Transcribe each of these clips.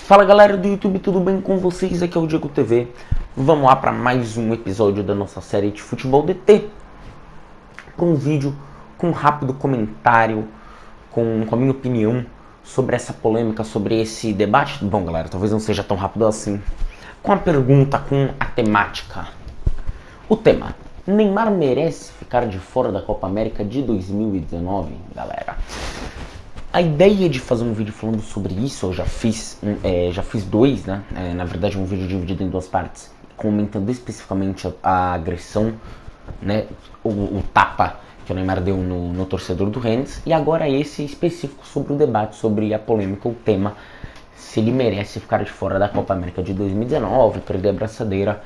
Fala galera do YouTube, tudo bem com vocês? Aqui é o Diego TV. Vamos lá para mais um episódio da nossa série de Futebol DT. Para um vídeo com um rápido comentário, com a minha opinião sobre essa polêmica, sobre esse debate. Bom galera, talvez não seja tão rápido assim. Com a pergunta, com a temática. O tema: Neymar merece ficar de fora da Copa América de 2019, galera? A ideia de fazer um vídeo falando sobre isso, eu já fiz dois, né? Na verdade, um vídeo dividido em duas partes, comentando especificamente a agressão, né? O tapa que o Neymar deu no torcedor do Rennes, e agora esse específico sobre o debate, sobre a polêmica, o tema, se ele merece ficar de fora da Copa América de 2019, perder a braçadeira,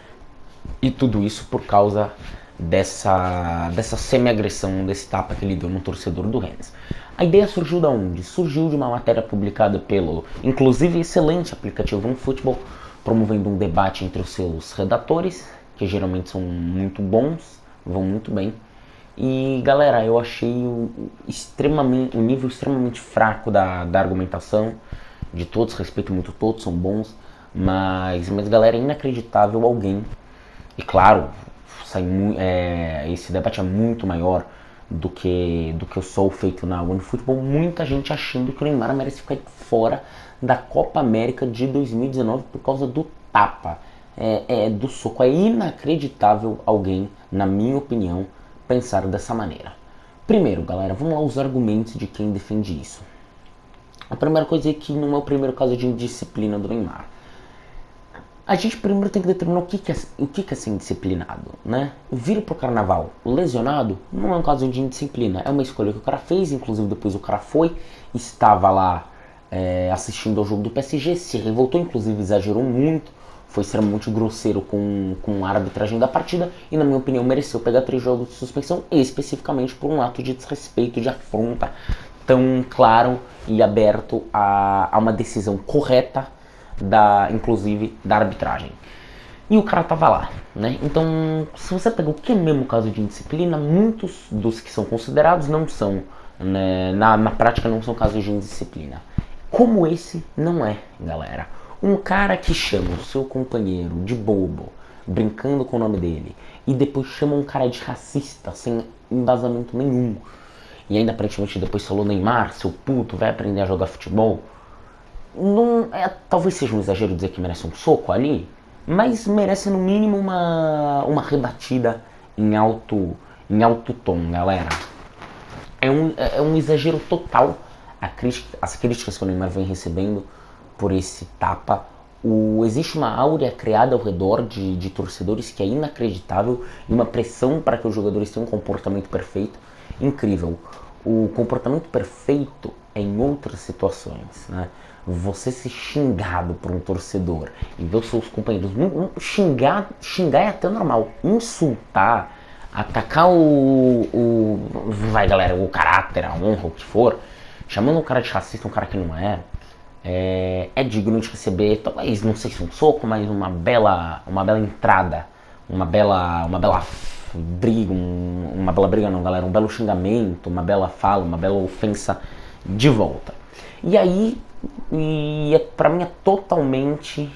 e tudo isso por causa dessa semi-agressão, desse tapa que ele deu no torcedor do Rennes. A ideia surgiu de onde? Surgiu de uma matéria publicada pelo, inclusive, excelente aplicativo OneFootball, promovendo um debate entre os seus redatores, que geralmente são muito bons, vão muito bem. E, galera, eu achei um nível extremamente fraco da argumentação de todos, respeito muito todos, são bons, mas galera, é inacreditável alguém, e claro, esse debate é muito maior do que só o feito na OneFootball, muita gente achando que o Neymar merece ficar fora da Copa América de 2019 por causa do tapa, do soco. É inacreditável alguém, na minha opinião, pensar dessa maneira. Primeiro, galera, vamos lá os argumentos de quem defende isso. A primeira coisa é que não é o primeiro caso de indisciplina do Neymar. A gente primeiro tem que determinar o que é ser indisciplinado, né? Vir pro carnaval lesionado não é um caso de indisciplina, é uma escolha que o cara fez, inclusive depois o cara estava lá assistindo ao jogo do PSG, se revoltou, inclusive exagerou muito, foi extremamente grosseiro com a arbitragem da partida e, na minha opinião, mereceu pegar 3 jogos de suspensão, especificamente por um ato de desrespeito, de afronta tão claro e aberto a uma decisão correta, inclusive da arbitragem. E o cara tava lá, né? Então, se você pega o que é mesmo caso de indisciplina, muitos dos que são considerados não são, né, na prática não são casos de indisciplina. Como esse não é, galera. Um cara que chama o seu companheiro de bobo, brincando com o nome dele, e depois chama um cara de racista, sem embasamento nenhum, e ainda aparentemente depois falou: Neymar, seu puto, vai aprender a jogar futebol. Não, talvez seja um exagero dizer que merece um soco ali, mas merece no mínimo uma rebatida em alto tom, galera. É um exagero total as críticas que o Neymar vem recebendo por esse tapa. Existe uma áurea criada ao redor de torcedores que é inacreditável, e uma pressão para que os jogadores tenham um comportamento perfeito. Incrível. O comportamento perfeito é em outras situações, né? Você ser xingado por um torcedor e ver os seus companheiros xingar é até normal. Insultar, atacar vai galera, o caráter, a honra, o que for, chamando um cara de racista, um cara que não é digno de receber, talvez, não sei se um soco, mas uma bela entrada, uma bela briga, uma bela briga não, galera, um belo xingamento, uma bela fala, uma bela ofensa de volta. E aí, pra mim é totalmente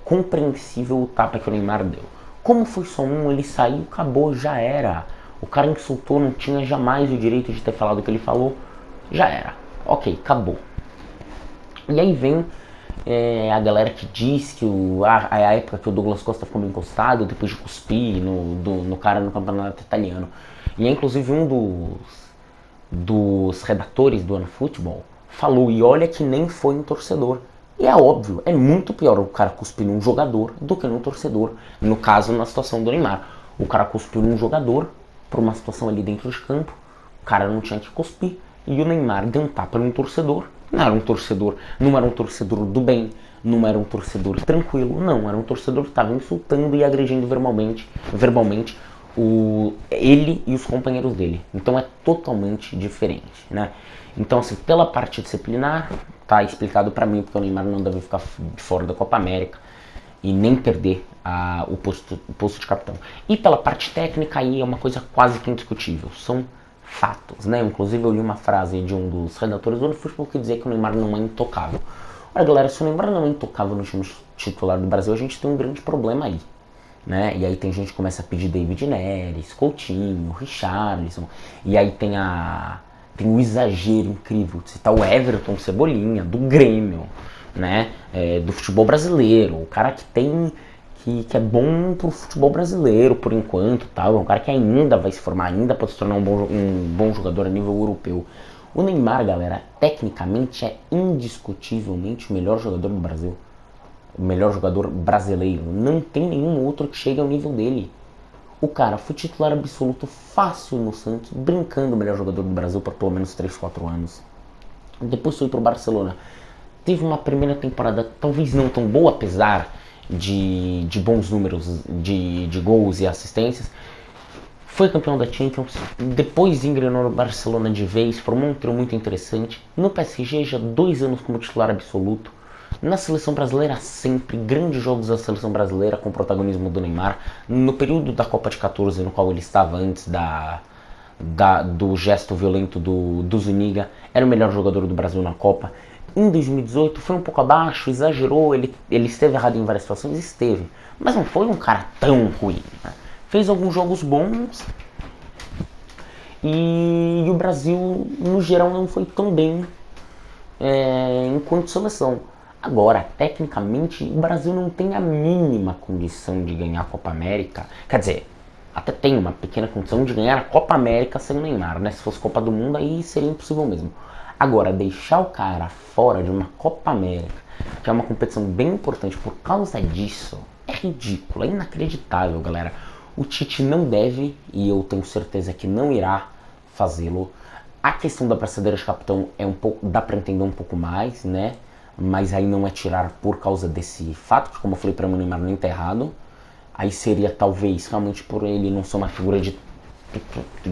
compreensível o tapa que o Neymar deu. Como foi só um, ele saiu, acabou, já era. O cara insultou, não tinha jamais o direito de ter falado o que ele falou, já era. Ok, acabou. E aí vem a galera que diz que a época que o Douglas Costa ficou meio encostado depois de cuspir no cara no campeonato italiano. E é inclusive um dos redatores do OneFootball falou, e olha que nem foi um torcedor. E é óbvio, é muito pior o cara cuspir num jogador do que num torcedor. No caso, na situação do Neymar, o cara cuspiu num jogador por uma situação ali dentro de campo, o cara não tinha que cuspir, e o Neymar deu um tapa num torcedor. Não era um torcedor do bem, não era um torcedor tranquilo, não, era um torcedor que estava insultando e agredindo verbalmente ele e os companheiros dele. Então é totalmente diferente, né? Então, assim, pela parte disciplinar, tá explicado pra mim porque o Neymar não deve ficar fora da Copa América e nem perder o posto de capitão. E pela parte técnica, aí é uma coisa quase que indiscutível, são fatos, né? Inclusive eu li uma frase de um dos redatores do OneFootball que dizia que o Neymar não é intocável. Olha, galera, se o Neymar não é intocável no time titular do Brasil, a gente tem um grande problema aí. Né? E aí tem gente que começa a pedir David Neres, Coutinho, Richarlison, e aí tem um exagero incrível de citar o Everton Cebolinha, do Grêmio, né? Do futebol brasileiro, o cara que tem que é bom pro futebol brasileiro por enquanto, tal, é um cara que ainda vai se formar, ainda pode se tornar um bom jogador a nível europeu. O Neymar, galera, tecnicamente é indiscutivelmente o melhor jogador do Brasil. O melhor jogador brasileiro. Não tem nenhum outro que chegue ao nível dele. O cara foi titular absoluto fácil no Santos, brincando o melhor jogador do Brasil por pelo menos 3, 4 anos. Depois foi pro Barcelona. Teve uma primeira temporada talvez não tão boa, apesar de bons números de gols e assistências. Foi campeão da Champions, depois engrenou no Barcelona de vez, formou um trio muito interessante. No PSG já 2 anos como titular absoluto. Na seleção brasileira sempre, grandes jogos da seleção brasileira com o protagonismo do Neymar. No período da Copa de 14, no qual ele estava antes do gesto violento do Zuniga, era o melhor jogador do Brasil na Copa. Em 2018 foi um pouco abaixo, exagerou, ele esteve errado em várias situações, esteve. Mas não foi um cara tão ruim, né? Fez alguns jogos bons e o Brasil, no geral, não foi tão bem enquanto seleção. Agora, tecnicamente, o Brasil não tem a mínima condição de ganhar a Copa América. Quer dizer, até tem uma pequena condição de ganhar a Copa América sem o Neymar, né? Se fosse Copa do Mundo, aí seria impossível mesmo. Agora, deixar o cara fora de uma Copa América, que é uma competição bem importante por causa disso, é ridículo, é inacreditável, galera. O Tite não deve, e eu tenho certeza que não irá fazê-lo. A questão da braçadeira de capitão é um pouco, dá pra entender um pouco mais, né? Mas aí não é tirar por causa desse fato, que como eu falei pra mim, o Neymar nem tá errado. Aí seria talvez, realmente por ele não ser uma figura de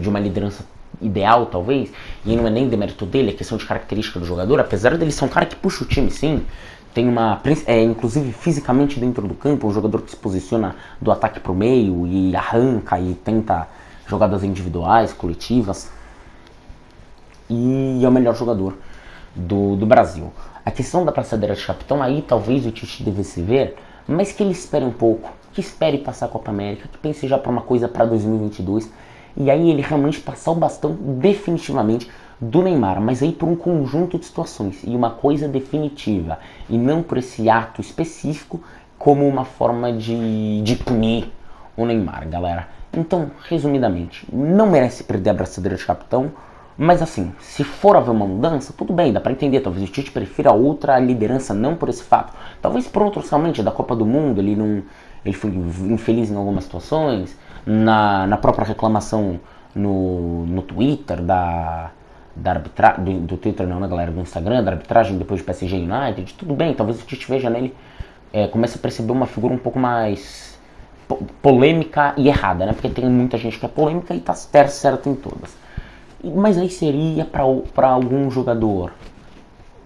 uma liderança ideal, talvez, e não é nem demérito dele, é questão de característica do jogador, apesar dele ser um cara que puxa o time, sim, tem uma, inclusive fisicamente dentro do campo, um jogador que se posiciona do ataque pro meio e arranca e tenta jogadas individuais, coletivas, e é o melhor jogador do Brasil. A questão da braçadeira de capitão, aí talvez o Tite devesse ver, mas que ele espere um pouco, que espere passar a Copa América, que pense já para uma coisa para 2022, e aí ele realmente passar o bastão definitivamente do Neymar, mas aí por um conjunto de situações, e uma coisa definitiva, e não por esse ato específico como uma forma de punir o Neymar, galera. Então, resumidamente, não merece perder a braçadeira de capitão, mas assim, se for haver uma mudança, tudo bem, dá pra entender. Talvez o Tite prefira outra liderança, não por esse fato. Talvez por outros, realmente, da Copa do Mundo, ele foi infeliz em algumas situações. Na própria reclamação no Twitter da arbitragem, do Twitter não, né, galera, do Instagram, da arbitragem depois de PSG United, tudo bem, talvez o Tite veja nele, comece a perceber uma figura um pouco mais polêmica e errada, né, porque tem muita gente que é polêmica e tá certo em todas. Mas aí seria para algum jogador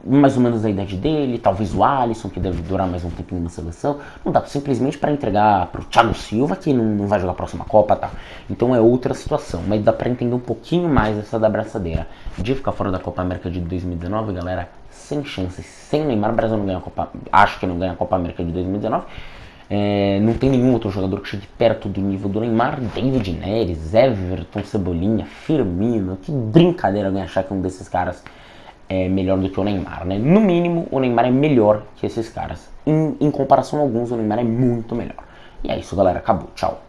mais ou menos da idade dele, talvez o Alisson, que deve durar mais um tempinho na seleção. Não dá simplesmente para entregar pro Thiago Silva, que não vai jogar a próxima Copa, tá? Então é outra situação, mas dá para entender um pouquinho mais essa da braçadeira. De ficar fora da Copa América de 2019, galera, sem chances, sem Neymar, o Brasil não ganha a Copa, acho que não ganha a Copa América de 2019. Não tem nenhum outro jogador que chegue perto do nível do Neymar. David Neres, Everton Cebolinha, Firmino. Que brincadeira alguém achar que um desses caras é melhor do que o Neymar, né? No mínimo, o Neymar é melhor que esses caras. Em comparação a alguns, o Neymar é muito melhor. E é isso, galera. Acabou. Tchau.